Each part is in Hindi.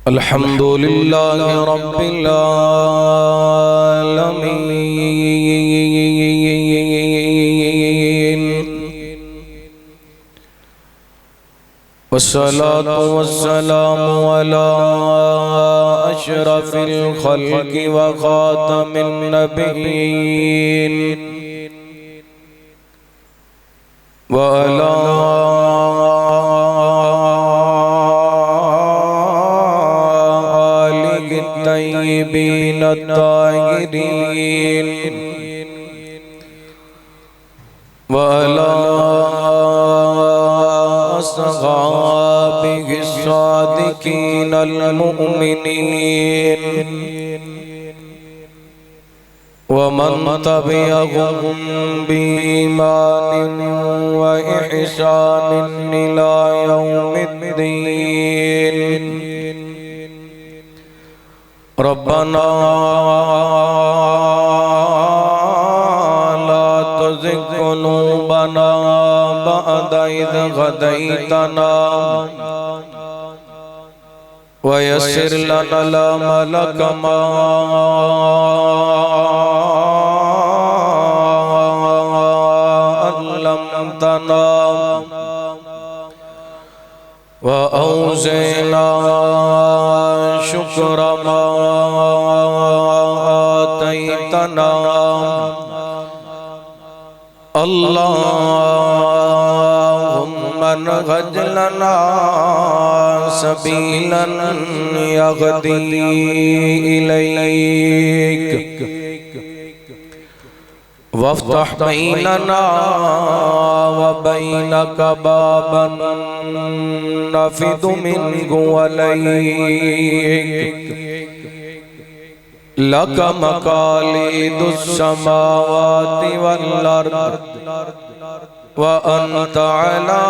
अल्हम्दुलिल्लाहि रब्बिल आलमीन वस्सलातु वस्सलामु अला अशरफिल खल्क़ि व खातमिन नबिय्यीन व अला तय्यिबीन ताहिरीन व अला अस्हाबिहि सादिकीन अल-मुअमिनीन व मन तबिअहुम बीईमान व इहसान इला यौमिद्दीन। रब्बना ला तुज़िग़ क़ुलूबना बअद इज़ हदैतना व यस्सिर लना अल-अमल कमा अल्लमतना व औज़ि'ना शुक्र मा आतैतना। अल्लाहुम्मा नहज लना सबीलन यहदी इलैक वफ्तह बैनना व बैनक बाबन नफ़िदु मिन्हु अलैक लक मकालिदुस समावाति वल अर्द व अंत अला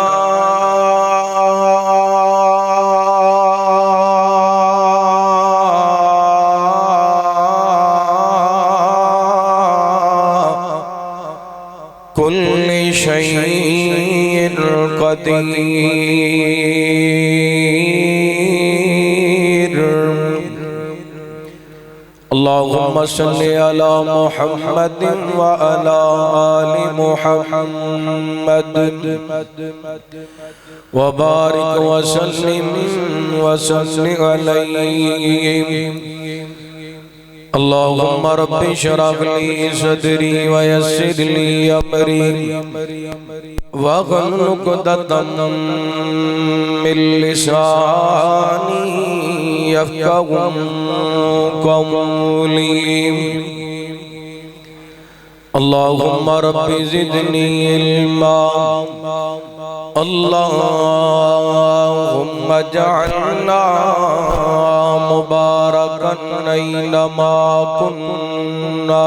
कुल्लि शैइन क़दीर। अल्लाहुम्मा सल्लि अला मुहम्मदिन व अला आलि मुहम्मद व बारिक व सल्लिम अलैहि। अल्लाहुम्मा रब्बि इश्रह ली सदरी व यस्सिर ली अमरी वहलुल उक़दतम मिन लिसानी यफ़क़हू क़ौली। अल्लाहुम्मा रब्बि ज़िदनी इल्मा। अल्लाहुम्मा जअलना मुबारकन ऐनमा कुन्ना।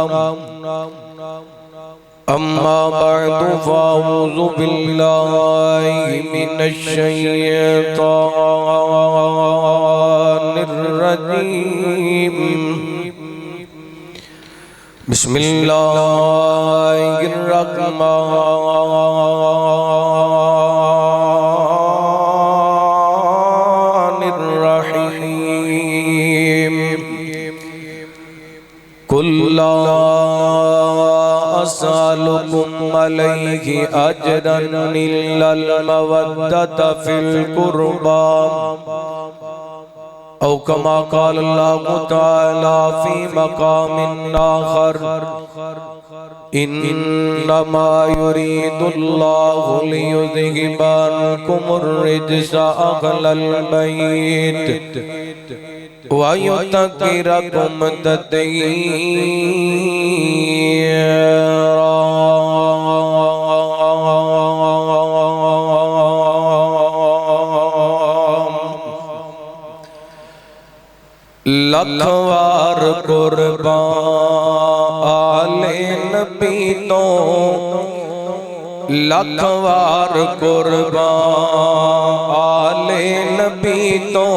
अम्मा बअदु फ़अऊज़ु बिल्लाहि मिनश शैतानिर रजीम। बिस्मिल्लाहिर रहमानिर रहीम। कुल ला अस्अलुकुम अलैहि अजरन इल्लल मवद्दत फिल कुर्बा औ कमा क़ाल अल्लाहु तआला फ़ी मक़ामिन आख़र इन्नमा युरीदुल्लाहु लियुज़हिबा अन्कुमुर रिज्सा अहलल बैत व युतह्हिरकुम तत्हीरा। लखवार कुर्बान आले नबी तो लखवार कुर्बान आले नबी तो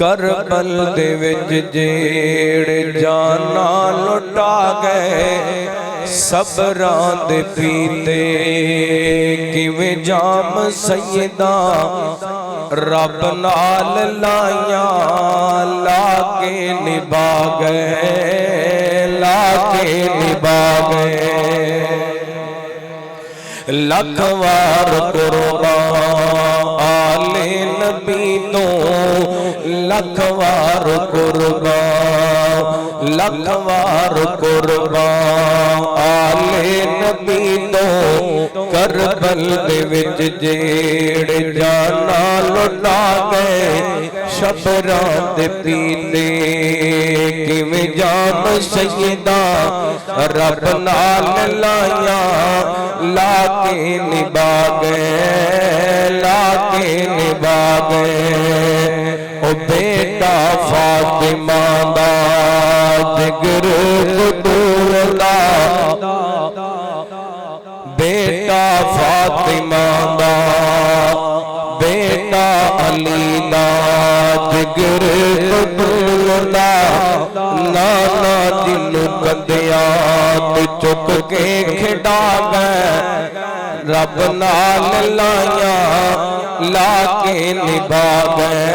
करबल दे विच जेड़े जाना लुटा गए सबरां दे पीते किवें जाम सैयदा रब नाल लाया लाके निभा गए, लाके निभा गए। लख वार कुर्बान आले नबी तो, लख वार कुर्बान, लख वार कुर्बान आले नबी तो। करबल दे विच जेड़े जाना लुटा गए, शबरां दे पीते किवें जान सैयदा रब नाल लाया लाके निभा गए, लाके निभा गए। ओ बेटा फातिमा दा जिगर बतूला, बेटा फातिमा दा बेटा अली दा जिगर बतूला। नाना जिन्नू कंदिया ते चुक के खिडा गए, रब नाल लाया लाके निभा गए,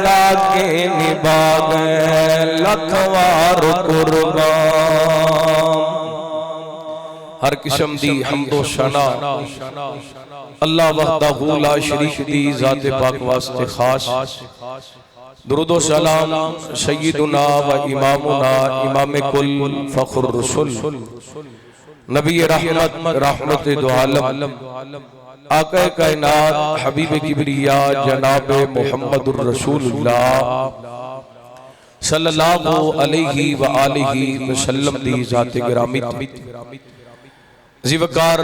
लाके निभा गए। लख वार कुर्बान। हर किस्म दी हम्दो सना अल्लाह वहदहू ला शरीक दी ज़ात पाक वास्ते खास। दुरूद व सलाम सय्यदुना व इमामुना इमाम कुल फखुर रसूल नबी रहमत रहमत दो आलम आका कायनात हबीब किबरिया जनाब मुहम्मदुर रसूलुल्लाह सल्लल्लाहु अलैहि व आलिहि वसल्लम दी ज़ात गिरामी ज़िवकार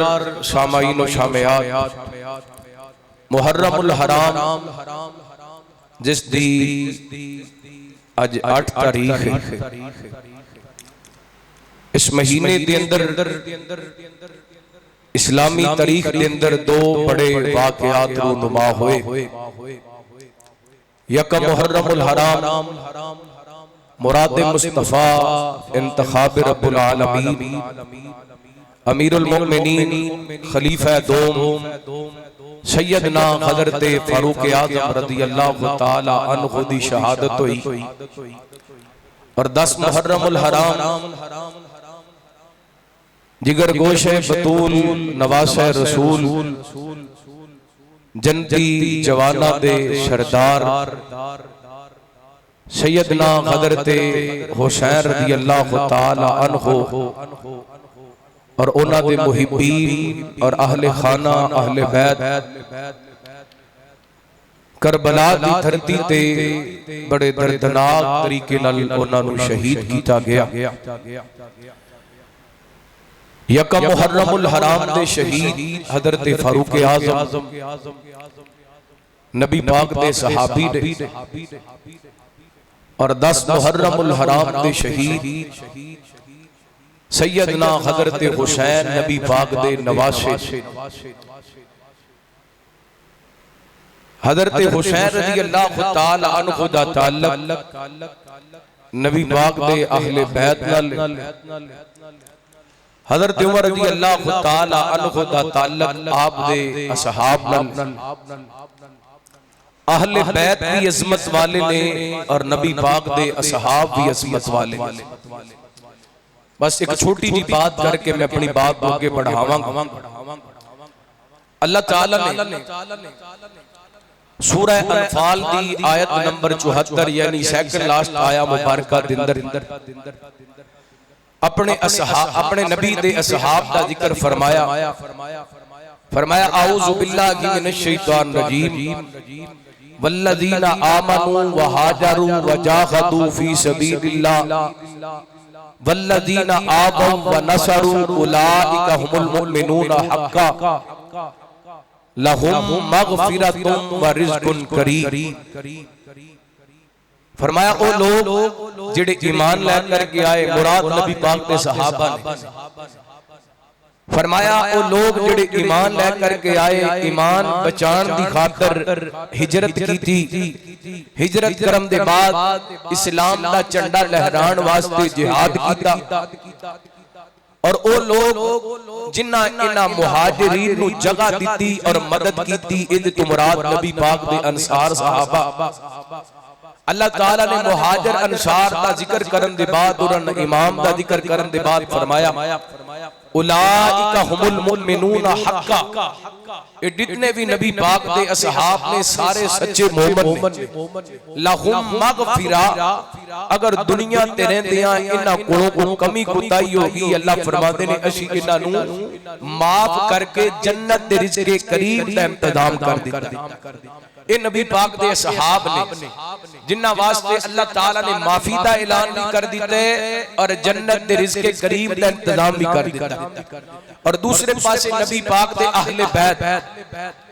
सामाईन व शामियात मुहर्रमुल हराम जिस दी अज 8 तारीख है। इस महीने के अंदर इस्लामी तारीख के अंदर दो बड़े वाक़यात रूनुमा हुए। यक मुहर्रमुल हराम मुराद मुस्तफ़ा इंतखाब रब्बुल आलमीन अमीरुल मोमिनीन खलीफा दोम सैयदना हज़रत फारूक आज़म रज़ियल्लाहु ताला अन्हु दी शहादत हुई। और 10 मुहर्रमुल हराम जिगर गोशे बतूल नवासे रसूल जन्नती जवाना दे सरदार सैयदना हज़रत हुसैन रज़ियल्लाहु ताला अन्हु और उन्हां दे मुहिब्बीन और अहले खाना अहले बैत करबला दी धरती ते बड़े दर्दनाक तरीके नाल उन्हां नूं शहीद कीता गया। यक मुहर्रमुल हराम दे शहीद हज़रत फारूक आज़म नबी पाक दे सहाबी ने। और 10 मुहर्रमुल हराम दे शहीद सैयदना हज़रत हुसैन नबी पाक दे नवासे। हज़रत हुसैन रज़ियल्लाहु ताला अन्हु दा ताल्लुक नबी पाक दे अहले बैत नाल। हज़रत उमर रज़ियल्लाहु ताला अन्हु दा ताल्लुक आप दे असहाब नाल। अहले बैत भी अज़मत वाले ने और नबी पाक दे असहाब भी अज़मत वाले। बस एक छोटी जी बात करके मैं अपनी बात को आगे बढ़ावांगा। अल्लाह ताला ने सूरह अनफाल दी आयत नंबर 74 यानी सेकंड लास्ट आया मुबारका दे अंदर अपने नबी दे असहाब दा जिक्र फरमाया। फरमाया औज़ु बिल्लाहि मिनश शैतानिर रजीम वल्लज़ीना आमनू व हाजरू व जाहदू फी सबीलिल्लाह वल्लज़ीना आबू व नसरू उलाइका हुमुल मुमिनूना हक्का लहुम मग़फ़िरतुन व रिज़्क़ुन करीम। फरमाया ओ लोग जिहड़े ईमान लेकर के आए, मुराद नबी पाक दे सहाबा ने। फरमाया ओ लोग जिहड़े ईमान लेकर के आए, ईमान बचाण दी खातर हिजरत कीती, हिजरत करम दे बाद इस्लाम दा झंडा लहराण वास्ते जिहाद कीता। और ओ लोग जिन्ना इन्हां मुहाजिरीन नूं जगह दिती और मदद कीती, इद तो मुराद नबी पाक दे अंसार सहाबा। अल्लाह ताला ने मुहाजिर अंसार दा जिक्र करन दे बाद और इमाम दा जिक्र करन दे बाद फरमाया उलाइका हुमुल मुमिनून हक्का। ये जितने भी नबी पाक दे असहाब ने सारे सच्चे मोमिन लहुम मगफिरा। अगर दुनिया ते रहंदियां इन्हां कोलों कोई कमी कोताही होगी, अल्लाह फरमाते ने असी इन्हां नूं माफ करके जन्नत दे रिज़्क़े करीम दा इंतजाम कर दिता। ये नबी पाक दे असहाब ने जिन्हां वास्ते अल्लाह ताला ने माफी दा ऐलान भी कर दिता और जन्नत दे रिज़्क़े करीम दा इंतजाम भी कर दिता। और दूसरे पासे नबी पाक दे अहले बैत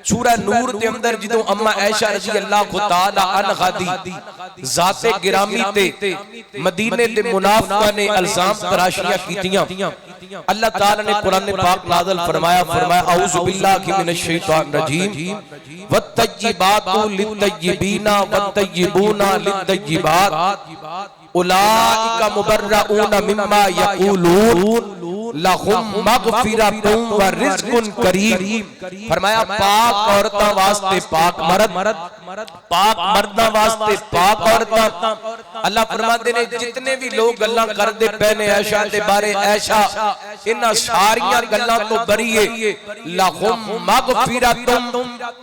सूरह नूर के अंदर जिदों अम्मा आयशा रज़ी अल्लाह तआला अन्हा दी ज़ाते गिरामी ते मदीने दे मुनाफिकां ने इल्जाम तराशियां कीतियां, अल्लाह ताला ने कुरान पाक नाज़िल फरमाया औज़ु बिल्लाहि मिनश शैतानिर रजीम वत्तय्यिबातु लित्तय्यिबीना वत्तय्यिबूना लित्तय्यिबात उलाइका मुबर्रऊना मिम्मा यक़ूलून लहुम मगफिरतुन व रिज़्क़ुन करीम। फरमाया पाक औरतां वास्ते पाक मर्द, पाक मर्दां वास्ते पाक औरतां। अल्लाह फरमाते ने जितने भी लोग गल्लां करदे पैने ऐशा दे बारे ऐशा इन्हां सारियां गल्लां तो बरीए लहुम मगफिरतुन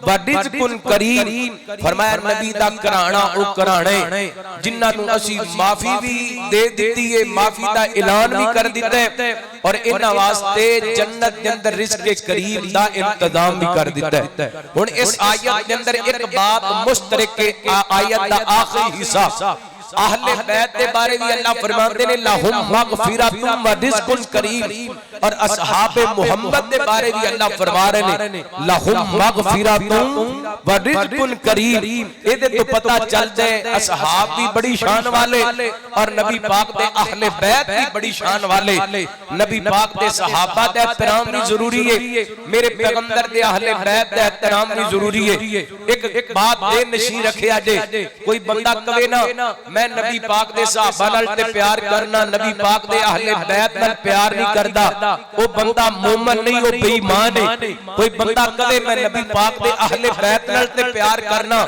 व रिज़्क़ुन करीम। फरमाया नबी दा घराना ओ घराने जिन्हां नूं असीं माफी भी दे दित्ती है, माफी दा ऐलान भी कर दित्ता है और इन्हां वास्ते जन्नत के अंदर रिज़्क़े करीम दा इंतजाम भी कर दिता है। हुण इस आयत के अंदर एक बात मुश्तरक आयत दा आखिरी हिस्सा अहले बैत के बारे भी अल्लाह फरमाते ने लहुम मगफिरतुन व रिज़्क़ुन करीम। और असहाबे मोहम्मद के बारे भी अल्लाह फरमा रहे ने लहुम मगफिरतुन व रिज़्क़ुन करीम। इहदे तो पता चलदा है असहाब भी बड़ी शान वाले और नबी पाक दे अहले बैत भी बड़ी शान वाले। नबी पाक दे सहाबा दा एहतराम भी जरूरी है, मेरे पैगंबर दे अहले बैत दा एहतराम भी जरूरी है। एक बात दे नशी रखिया जे, कोई बंदा कहे ना मैं नबी पाक दे सहाबा नाल ते प्यार करना, नबी पाक दे अहले बैत नाल प्यार नहीं करदा, वो बंदा मोमिन नहीं, वो बेईमान है। कोई बंदा कहे मैं नबी पाक दे अहले बैत नाल ते प्यार करना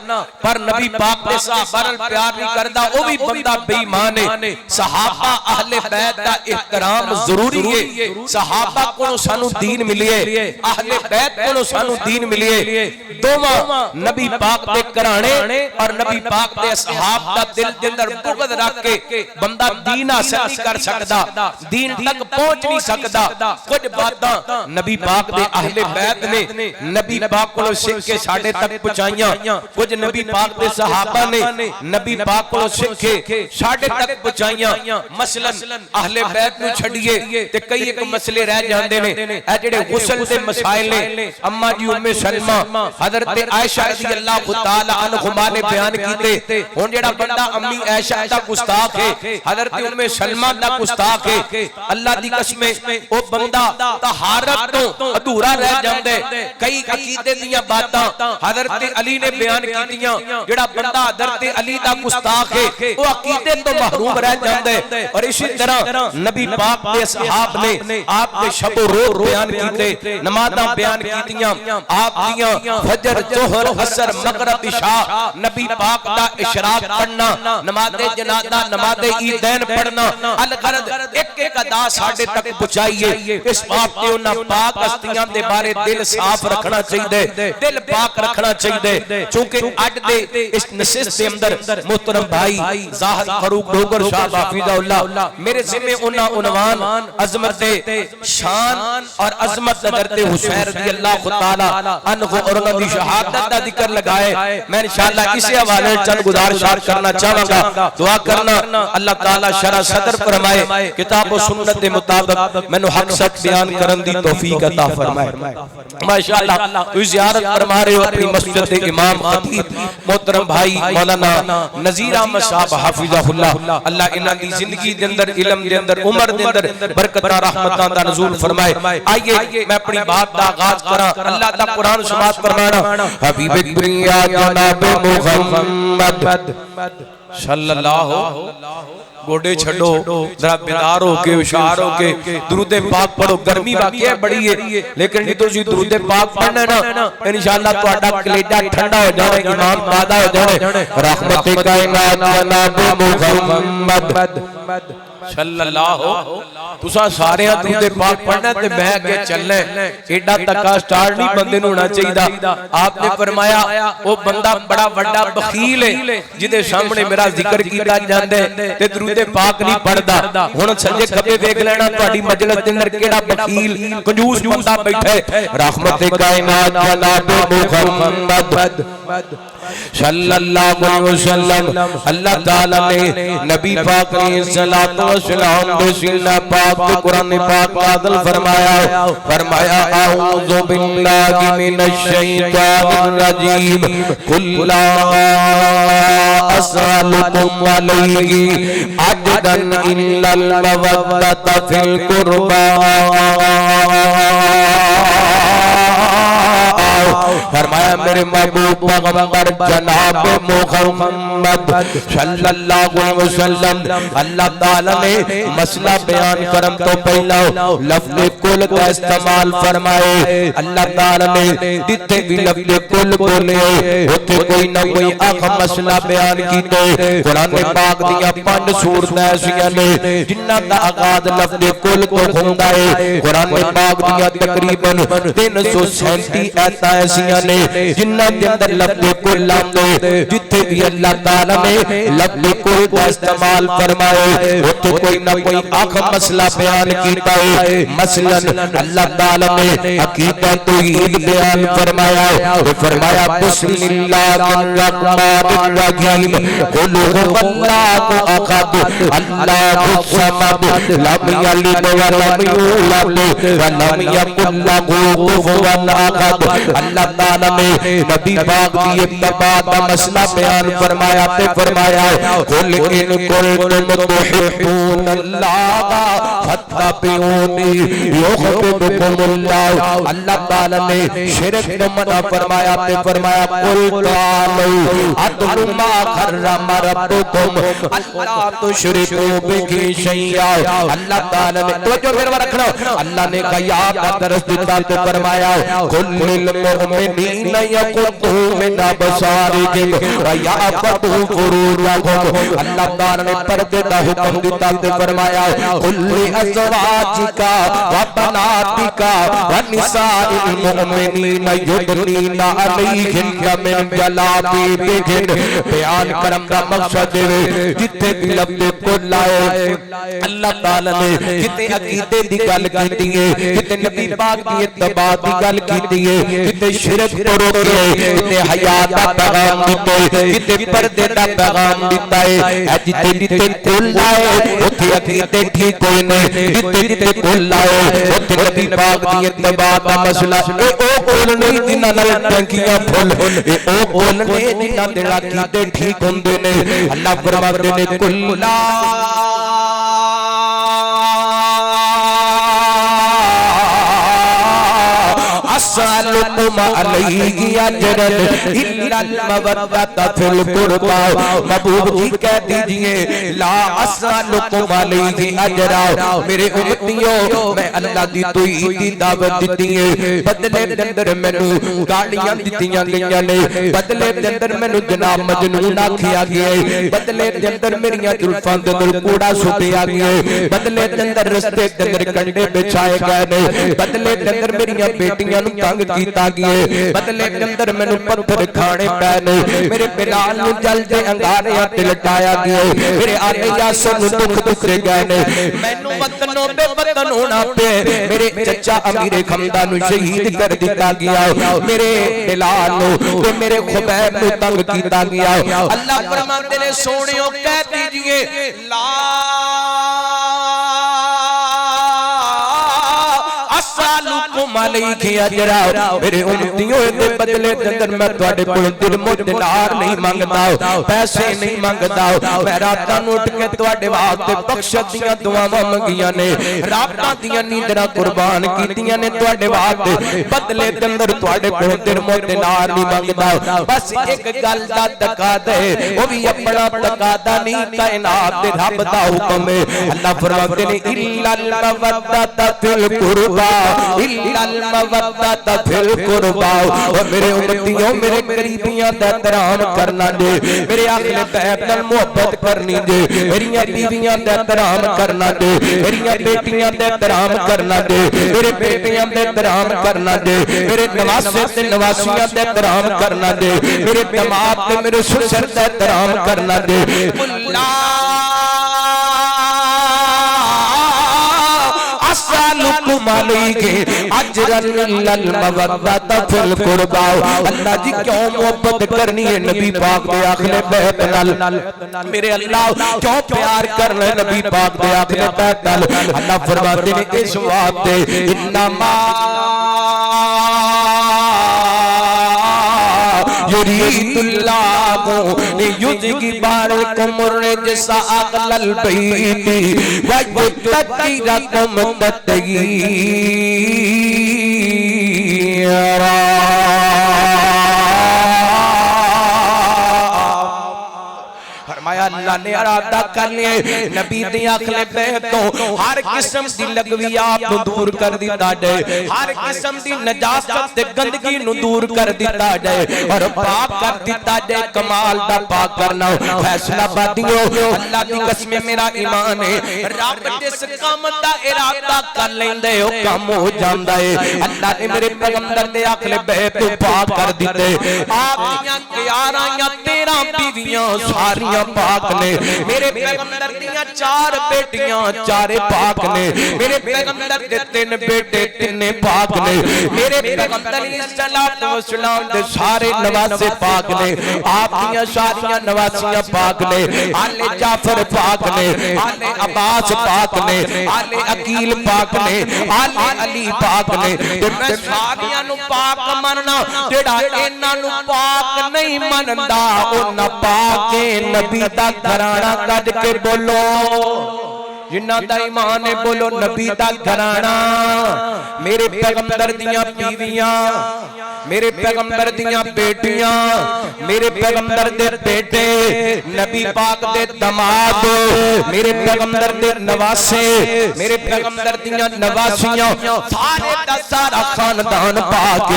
पर नबी पाक दे सहाबा नाल प्यार नहीं करदा, वो भी बंदा बेईमान है। सहाबा अहले बैत दा एहतराम जरूरी है। सहाबा कोलों सानू दीन मिली है, अहले बैत कोलों सानू दीन मिली है। दोवां नबी पाक दे घराने और नबी पाक दे असहाब दा दिल दे अंदर बुग़्ज़ रख के बंदा दीन हासिल नहीं कर सकदा, दीन तक पहुंच नहीं सकदा। कुछ बातां नबी पाक दे अहले बैत ने नबी पाक कोलों सीख के साडे तक पहुंचाइयां, कुछ नबी पाक दे सहाबा ने नबी पाक कोलों सीख के साडे तक पहुंचाइयां। मसलन अहले बैत नूं छड्डिए ते कई एक मसले रह जांदे ने। ए जेड़े गुस्ल दे मसाइल ने अम्मा जी उम्मे सलमा हज़रत आयशा रज़ी अल्लाह तआला अन्हा ने बयान कीते। हुण जेड़ा बंदा अम्मी आयशा दा गुस्ताख है, हज़रत उम्मे सलमा दा गुस्ताख है, अल्लाह दी कसम ओ बंदा तहारत तो अधूरा रह जांदा है। कई अकीदे दीयां बातां हज़रत अली ने बयान कीतियां, जेड़ा बंदा हज़रत अली दा गुस्ताख है वो अकीदे तो महरूम रह जांदा है। और इसी तरह नबी पाक दे सहाब ने आप दे शब व रोज़ बयान कीते, नमाज़ां बयान कीतियां, आप दियां फजर जोहर असर मगरिब इशा, नबी पाक दा इशराक पढ़ना, नमाज़े जनाजा नमाज़े ईदैन पढ़ना, अलगरद एक एक अदा साडे तक पहुंचाइए। इस बात ते उन्हां पाक हस्तियां दे बारे दिल साफ रखना चाहिए, दिल पाक रखना चाहिए। चूंकि अज दे इस नशिस्त के अंदर मोहतरम भाई ज़ाहिद फारूक डोगर साहब हाफिज़हुल्लाह मेरे ज़िम्मे उन्हां उन्वान अज़मत शान और अज़मत हज़रत हुसैन रज़ी अल्लाह तआला अन्हु और उन्हां दी शहादत दा जिक्र लगाए। मैं इंशाअल्लाह इसी हवाले चंद गुज़ारिश करना चाहांगा, दुआ करना अल्लाह ताला शरह सदर फरमाए, किताब और सुन्नत के मुताबिक मैनू हक सच बयान करन दी तौफीक अता फरमाए। माशाअल्लाह तुम ज़ियारत फरमा रहे हो अपनी मस्जिद के इमाम खतीब मोहतरम भाई मौलाना नज़ीर अहमद साहब हाफिज़हुल्लाह, अल्लाह इन्हां दी जिंदगी दे अंदर इल्म दे अंदर उम्र दे अंदर बरकतां रहमतां दा नज़ूल फरमाए। आइए मैं अपनी बात दा आगाज करा। अल्लाह दा कुरान समाअत फरमाना हबीब दुनिया जनाब मुहम्मद सल्लल्लाहु गोडे छड़ो, जरा बेदार हो के हुशार हो के दुरूद पाक पढ़ो। गर्मी वाकई बड़ी है, लेकिन जो तुसी दुरूद पाक पढ़ना ना इंशाअल्लाह तुहाडा कलेजा ठंडा हो जाए, ईमान पैदा हो जाए। रहमत कायनात जनाब मुहम्मद सल्लल्लाहु तुसा सारे दुरूद पाक पढ़ना ते मैं अगे चलना। एडा तका स्टार्ट नहीं बंदे नूं होना चाहिए। आपने फरमाया वो बंदा बड़ा बड़ा बखील है जिदे सामने मेरा जिक्र कीता जांदा है ते दुरूद पाक नहीं पढ़दा। हुण सज्जे खब्बे देख लेना तुहाडी मजलिस दे अंदर केड़ा बखील कंजूस बंदा बैठा है। रहमत कायनात जनाब मुहम्मद सल्लल्लाहु अलैहि वसल्लम अल्लाह ताला ने नबी पाक ने सलातो सलाम दे सीना पाक ते कुरान पाक नाज़िल फरमाया। फरमाया औज़ु बिल्लाहि मिनश शैतानिर रजीम कुल ला अस्अलुकुम अलैहि अजरन इल्लल मवद्दत फिल कुर्बा। फरमाया मेरे महबूब पैगंबर जनाब मुहम्मद सल्लल्लाहु अलैहि वसल्लम अल्लाह ताला ने मसला बयान करम तो पहला लफ्ज़ कुल का इस्तेमाल फरमाए। अल्लाह ताला ने जिथे भी लफ्ज़ कुल बोले उथे कोई ना कोई अख मसला बयान कीते। कुरान पाक दियां 5 सूरतां ऐसियां ने जिन्हां दा आगाज लफ्ज़ कुल तो हुंदा है। कुरान पाक दियां तकरीबन 337 आयतां ऐसियां ने जिन्हां दे अंदर लफ्ज़ कुल आंदे। जिथे भी अल्लाह ताला ने लफ्ज़ कुल का इस्तेमाल फरमाए उथे कोई ना कोई अख मसला बयान कीता है। मसलन अल्लाह ताला ने अकीदा तौहीद बयान फरमाया। फरमाया बिस्मिल्लाहिर रहमानिर रहीम कुल हुवल्लाहु अहद अल्लाहुस समद लम यलिद व लम यूलद व लम यकुल लहू कुफुवन अहद। अल्लाह ताला ने नबी पाक की इत्तबा का मसला बयान फरमाया ते फरमाया कुल इन कुंतुम तुहिब्बूनल्लाह फत्तबिऊनी युहिब्बुकुमुल्लाह। अल्लाह ताला ने शिरक को मना फरमाया ते फरमाया कुल तालू अतलु मा हर्रम रब्बुकुम अल्लाह तुशरिकू बिही शैया। अल्लाह ताला ने तो जो मेरे रखना अल्लाह ने कहा याद का दर्स दिता तो फरमाया कुल्लिल मुमिनीन यकुतू मिन अबसारिहिम व याफतू फुरूजहुम। अल्लाह ताला ने पर्दे का हुक्म दिता ते फरमाया कुल्ली अज़वाजिका व बनातिका व निसाइल मुमिनीन युदनीना अलैहिन्ना मिन जलाबिबिहिन। बयान करम का मकसद है जिथे भी लफ्ज़ कुल आए अल्लाह ताला ने किते अकीदे दी गल कीती है, किते नबी पाक दी इत्तबा दी गल कीती है, किते शिरक तो रोके, किते हया दा पैगाम दिता है, किते पर्दे दा पैगाम दिता है। जिथे जिथे कुल आए उथे अकीदे ठीक होए ने, जिथे जिथे कुल आए उथे नबी पाक दी इत्तबा दा मसला ओ कुल नहीं जिन्हां नाल टंकियां फुल, ओ कुल ने जिन्हां दे अकीदे ठीक हुंदे ने। अल्लाह फरमाते ने कुल्ला अस्सलुकुम अलैहि अजरन इल्लल मवद्दत फिल कुर्बा। महबूब जी कह दीजिए ला अस्सलुकुम अलैहि अजरा। मेरे उम्मतियों मैं अल्लाह दी तौहीद दी दावत दी है, बदले दे अंदर मैनू गाड़ियां दित्तियां गईयां ने, बदले दे अंदर मैनू जनाब मजनून आखिया गया है, बदले दे अंदर मेरियां जुल्फां दे अंदर कूड़ा सुटिया गया है, बदले दे अंदर रस्ते दे अंदर कंडे बिछाए गए ने, बदले दे अंदर मेरियां बेटियां तंग कीता गया, बदले के अंदर मैनू पत्थर खाने पैने, मेरे बिलाल नू जल दे अंगारे ते लटाया गया, मेरे आले यासर नू दुख दुखरे गए ने, मैनू वतनों पे वतन होना पे, मेरे चचा अमीर खमदा नू शहीद कर दिता गया, मेरे बिलाल नू ते मेरे खुबैब नू तंग कीता गया। अल्लाह फरमाते ने सोनियो कह दीजिए ला अस्सलुकुम अलैहि अजरा मेरे उम्मतियों दे बदले अंदर मैं तुहाडे कोल दिरहम दिनार नहीं मंगदा पैसे नहीं मंगदा मैं रातां नूं उठ के तुहाडे वास्ते बख्शत दियां दुआवां मंगियां ने रातां दियां नींदरां कुर्बान कीतियां ने तुहाडे वास्ते बदले अंदर तुहाडे कोल दिरहम दिनार नहीं मंगदा बस एक गल दा तकादा है ओ भी अपना तकादा नहीं कायनात दे रब दा हुक्म है अल्लाह फरमाते ने इल्लल मवद्दत फिल कुरबा इल्लल मवद्दत फिल कुरबा और मेरे उम्मतियों मेरे करीबियां दा एहतराम करना दे मेरे अहले बैत नाल मोहब्बत करनी दे मेरियां बीवियां दा एहतराम करना दे मेरियां बेटियां दा एहतराम करना दे मेरे बेटियां दा एहतराम करना दे मेरे नवासे ते नवासियां दा एहतराम करना दे मेरे दामाद ते मेरे ससुर दा एहतराम करना दे अस्सलामुअलैकुम अलैहि अजरन लल मवद्दत फिल कुरबा अल्लाह जी क्यों मोहब्बत करनी है नबी पाक दे आखिले बैत नाल मेरे अल्लाह क्यों प्यार करना है नबी पाक दे आखिले बैत नाल अल्लाह फरमाते ने इस वास्ते इन्नमा युरीदुल्लाहु लियुज़हिबअकुम अर्रिजसा अहलल बैति व युतहिरकुम तत्हीरा अल्लाह ने इरादा कर लिया नबी दे आखले बैत तो हर किस्म दी लगवी आप नु दूर कर दिता जाए हर किस्म दी नजासत ते गंदगी नु दूर कर दिता जाए और पाक कर दिता जाए कमाल दा पाक करना फैसला बादियो अल्लाह दी कसम मेरा ईमान है रब जिस काम दा इरादा कर लेंदे ओ काम हो जांदा है अल्लाह ने मेरे पैगंबर दे आखले बैत तो पाक कर दिते आप दियां 11 या 13 बीवियां सारियां पाक ने मेरे पैगंबर दियां 4 बेटियां चारे पाक ने मेरे पैगंबर दे 3 बेटे तिने पाक ने मेरे पैगंबर अलैहिस्सलातु वस्सलाम दे सारे नवासे पाक ने आप दियां सारियां नवासियां पाक ने आले जाफर पाक ने आले अब्बास पाक ने आले अकील पाक ने आले अली पाक ने ते मैं सारियां नु पाक मनना जेड़ा इन्हां नु पाक नहीं मनदा ओ ना पाक नबी दा घराना कद के बोलो जिन्ना दा ईमान है बोलो नबी दा घराना मेरे पैगंबर दियां बीवियां मेरे पैगंबर दियां बेटियां मेरे पैगंबर दे बेटे नबी पाक दे दामाद मेरे पैगंबर दे नवासे मेरे पैगंबर दियां नवासियां सारे दा सारा खानदान पाक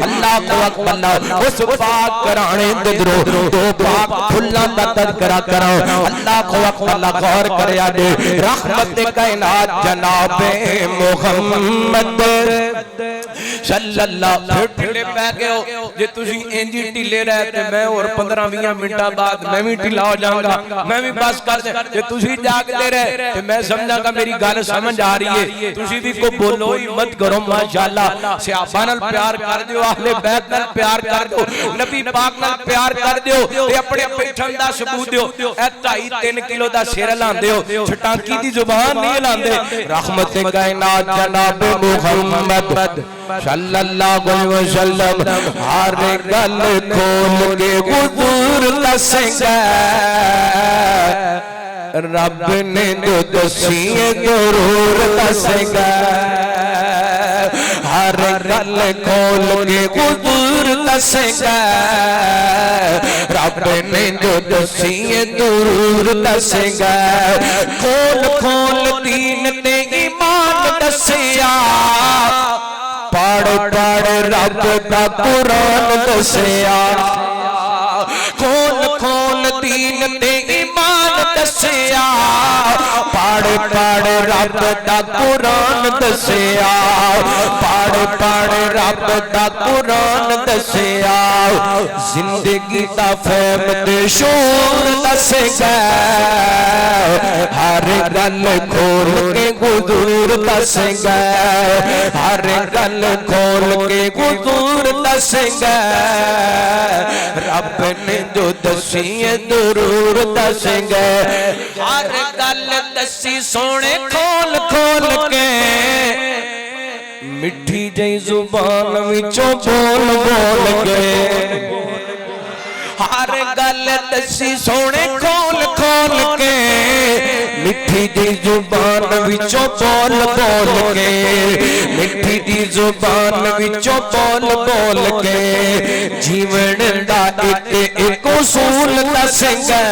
अल्लाह को अकबर उस पाक घराने दे दो पाक फुल्लां दा तज़किरा करो अल्लाह को अकबर गौर करया दे रहमत कायनात जनाबे मुहम्मद सल्लल्लाहु ढिले पै गए जे तुसी इंज ढिले रहे ते मैं और 15-20 मिनटां बाद मैं भी ढिला हो जाऊंगा मैं भी बस कर जे तुसी जागते रहे ते मैं समझांगा मेरी गल समझ आ रही है तुसी भी को बोलो ही मत करो माशाअल्लाह सहाबा नाल प्यार कर दियो अहले बैत नाल प्यार कर दो नबी पाक नाल प्यार कर दियो ते अपने बैठन दा सबूत दियो ए 2.5-3 किलो दा सिर लांदे हो छटाकी दी जुबान नहीं लांदे रहमत कायनात जनाब मुहम्मद सल्लल्लाहु अलैहि वसल्लम हर गल खोल के हुजूर दसेगा रब ने जो दसी जरूर दसेगा हर गल खोल के हुजूर दसेगा रब ने जो दसी जरूर दसेगा खोल खोल दीन ते ईमान दसिया पढ़ पढ़ रब दा कुरान दसिया खोल खोल दीन ते ईमान दसिया पढ़ पढ़ रब दा कुरान दसिया पढ़ पढ़ रब दा कुरान दसिया जिंदगी दा फहम ते शूर दसेगा हर गल खोल के हुजूर दसेगा हर गल खोल के हुजूर दसेगा रब ने जो दसी जरूर दसेगा हर गल दसी सोने खोल खोल के मिठी जई जुबान विचों बोल बोल गए हर गल दसी सोने खोल खोल के मिठी दी जुबान विचों बोल बोल के मिठी दी जुबान विचों बोल बोल के जीवन दा एक उसूल दसेंगे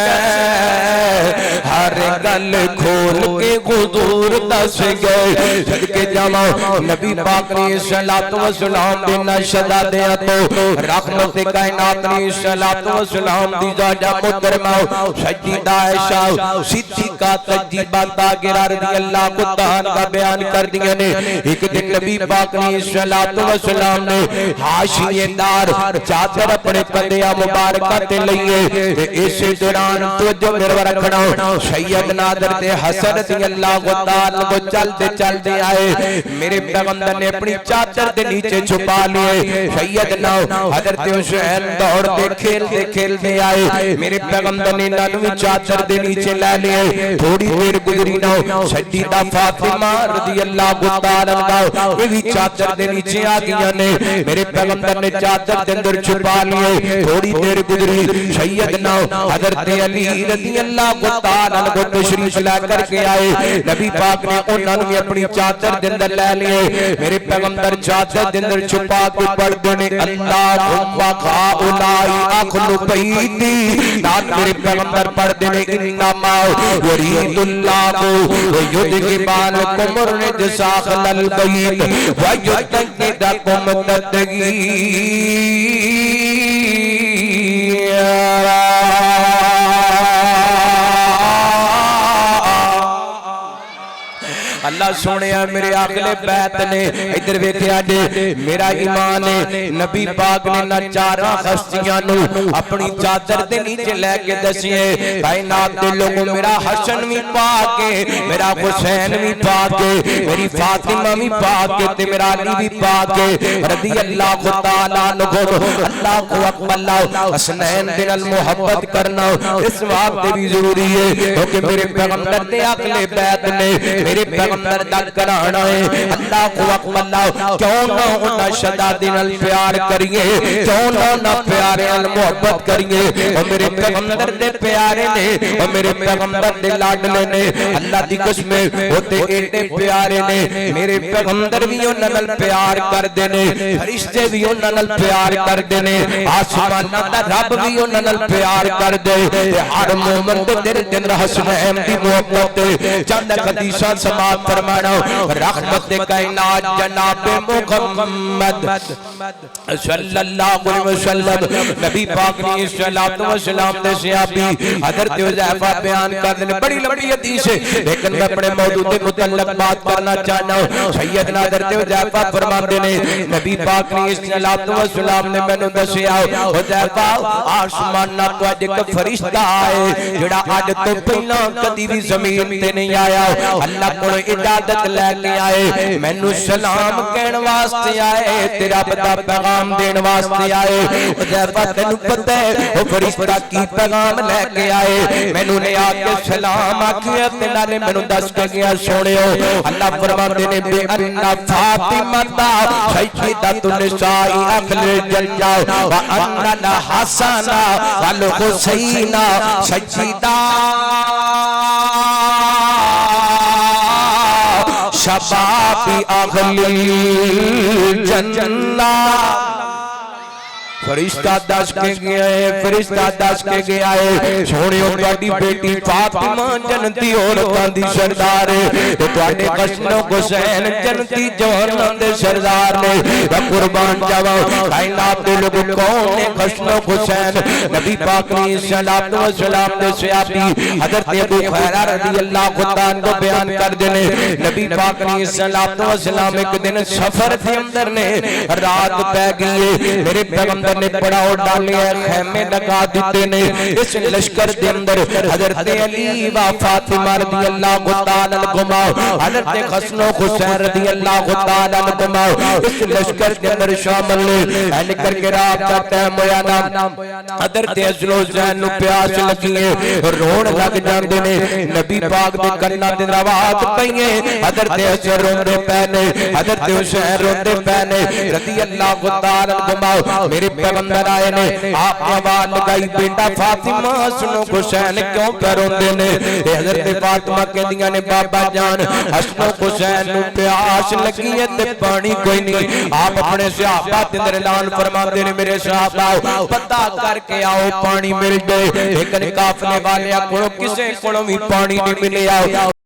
हर गल खोल के हुजूर दसेंगे सदके जावा नबी पाक ने सलात व सलाम दे नशदा दे तो रहमत कायनात ने सलात व सलाम दी जाजा मुकरमा सज्जिदा आयशा सिद्दीका तजीबा तागिरा रज़ी अल्लाह को तान का बयान कर दिए ने एक दिन नबी पाक ने सलात व सलाम ने हाशिएदार चादर अपने कंधे मुबारक ते लईए ते इस दौरान तवज्जो मेरे रखना सैयद नादर ते हसन रज़ी अल्लाह को तान को चलते चलते आए मेरे पैगंबर ने अपनी चादर के नीचे छुपा लिए सैयद ना हजरत हुसैन दौड़ते खेलते खेलते आए मेरे पैगंबर ने ननवी चादर के नीचे ले लिए थोड़ी देर गुजरी ना सज्जिदा फातिमा रज़ी अल्लाह ताला अन्हा वे भी चादर के नीचे आ गई ने मेरे पैगंबर ने चादर के अंदर छुपा लिए थोड़ी देर गुजरी सैयद ना हजरत अली रज़ी अल्लाह ताला अन्हा तशरीफ ला करके आए नबी पाक ने उन्होंने भी अपनी चादर के अंदर ले लिए मेरे पैगंबर चादर के अंदर छुपा के पढ़ते ने अल्लाहुम्मा खाउलाई अखलु बैती नात मेरे पैगंबर पढ़ते ने इन्नमा यरीदुल्लाहु युदगिबान कुमर जसाखल बैत व युतकिदकुम तदगी अल्लाह सोने मेरे अगले बैत ने इधर वेख्या जे मेरा ईमान है नबी पाक ने ना चारा हस्तियां नु अपनी चादर दे नीचे लेके दसिए कायनात दे लोगों मेरा हसन भी पाक है मेरा हुसैन भी पाक है मेरी फातिमा भी पाक है ते मेरा अली भी पाक है रज़ी अल्लाह ताला अन्हु अल्लाहु अकबर हसनैन दे नाल मोहब्बत करना इस वास्ते भी जरूरी है क्योंकि मेरे पैगंबर दे अगले बैत ने मेरे पैगंबर दा कराना है अल्लाहु अकबर क्यों ना उन्हां शहजादे नाल प्यार करिए क्यों ना प्यारे नाल मोहब्बत करिए और मेरे पैगंबर दे प्यारे ने और मेरे पैगंबर दे लाडले ने अल्लाह दी कसम होते एडे प्यारे ने मेरे पैगंबर भी उन्हां नाल प्यार करदे ने फरिश्ते भी उन्हां नाल प्यार करदे ने आसमानां दा रब भी उन्हां नाल प्यार करदे ते हर मोमिन दे दिल दे अंदर हसनैन दी मोहब्बत चंद हदीसां समात फरमाना रहमत कायनात जनाब मुहम्मद सल्लल्लाहु अलैहि वसल्लम नबी पाक ने सलात व सलाम दे सहाबी हजरत हुज़ैफा बयान कर दे बड़ी लंबी हदीस है लेकिन मैं अपने मौजूद के मुतल्लिक बात करना चाहना हूं सैयदना हजरत हुज़ैफा फरमाते ने नबी पाक ने सलात व सलाम ने मैनू दसिया हुज़ैफा आसमानां तो अज एक फरिश्ता आए जेड़ा अज तो पहला कदी भी जमीन ते नहीं आया अल्लाह को इजाजत लेके आए मैनू सलाम कहन वास्ते आए तेरा बड़ा पैगाम देन वास्ते आए हुज़ैफा तैनू पता है ओ फरिश्ता की पैगाम लेके आए मैनू ने आके सलाम आखिया ते नाले मैनू दस के गया सोनियो अल्लाह फरमाते ने बे अन्ना फातिमा ता सय्यदतुन निसाई अहल जन्नत व अन्ना हसना वल हुसैना सय्यदा शबाबी अहली जन्नत फरिश्ता दस के गया है फरिश्ता दस के गया है सोनियो ਤੁਹਾਡੀ बेटी फातिमा जन्नती औरतां दी सरदार है ते ਤੁਹਾਡੇ हसन हुसैन जन्नती जवानां दे सरदार ने मैं कुर्बान जावा कायनात दे लोग कौन ने हसन हुसैन नबी पाक ने सलात व सलाम दे सहाबी हजरत अबू हुरैरा रज़ी अल्लाह ताला को बयान कर देने नबी पाक ने सलात व सलाम एक दिन सफर के अंदर ने रात पै गई है मेरे पैगंबर ने पड़ाव डाले खैमे लगा दिते ने इस लश्कर के अंदर हजरत अली व फातिमा रज़ी अल्लाह तआला अन्हुमा हजरत हसन व हुसैन रज़ी अल्लाह तआला अन्हुमा इस लश्कर के अंदर शामिल है निकल के रात का टाइम होया ना हजरत हसन हुसैन नु प्यास लगी है रोण लग जांदे ने नबी पाक दे कन्नां ते आवाज पई है हजरत हसन रोंदे पै ने हजरत हुसैन रोंदे पै ने रज़ी अल्लाह तआला अन्हुमा मेरे पैगंबर आए ने आपने आवाज लगाई बेटा फातिमा सुनो हुसैन क्यों पे रोंदे ने हजरत फातिमा कहंदियां ने बाबा जान हसन हुसैन नु प्यास लगी है ते पानी कोई नहीं आप अपने सहाबा दे अंदर ऐलान फरमाते ने मेरे सहाबा पता करके आओ पानी मिल जाए लेकिन काफले वाले को किसे को भी पानी नहीं मिले आओ